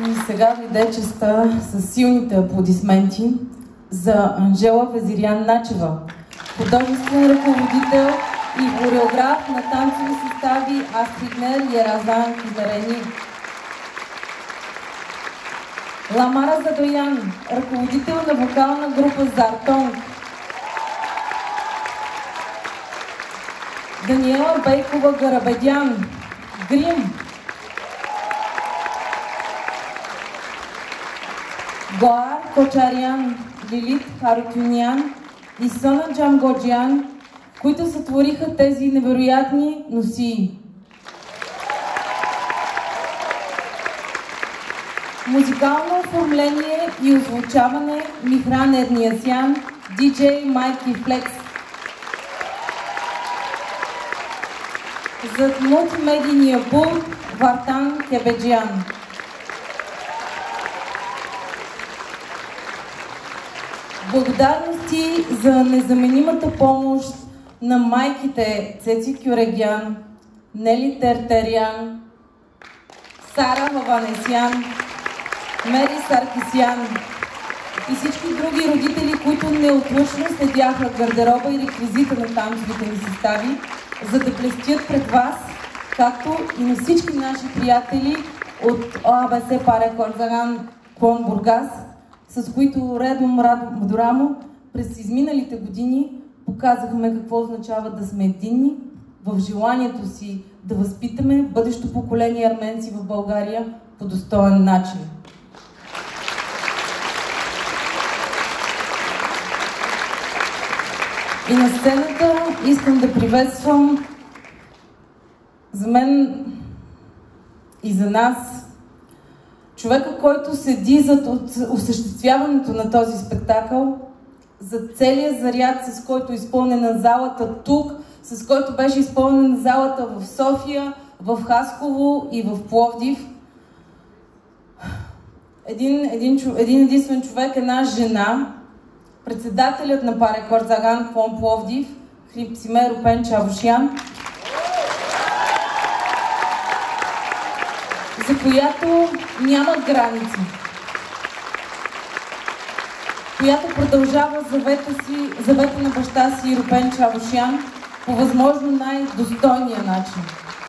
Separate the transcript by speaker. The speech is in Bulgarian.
Speaker 1: И сега дойде честа с силните аплодисменти за Анжела Везирян Начева, художествен ръководител и хореограф на танцови състави Астриднер и Еразан Кизарени. Ламара Задоян, ръководител на вокална група Зартонг. Даниела Бейкова Гарабедян, Грим. Гоар Кочарян, Лилит Харутюнян и Сона Джамгоджян, които сътвориха тези невероятни носии. Музикално оформление и озвучаване Михран Ерниасян, диджей Майки Флекс. Зад мултимедийния пулт Вартан Кебеджян. Благодарности за незаменимата помощ на майките Цеци Кюрегян, Нели Тертерян, Сара Хаванесян, Мери Саркисян и всички други родители, които неотлъчно следяха гардероба и реквизита на танцовите ни състави, за да блестят пред вас, както и на всички наши приятели от ОАБС Паре Корзаган Клон Бургас, с които редом рамо през изминалите години показахме какво означава да сме единни в желанието си да възпитаме бъдещо поколение арменци в България по достоен начин. И на сцената искам да приветствам за мен и за нас човека, който седи зад осъществяването на този спектакъл, за целия заряд, с който е изпълнена залата тук, с който беше изпълнена залата в София, в Хасково и в Пловдив. Един единствен човек, една жена, председателят на Паре Корзаган Клон Пловдив, Хрипсимер Опен Чавушян, за която няма граници, която продължава завета на баща си Рупен Чавушян по възможно най-достойния начин.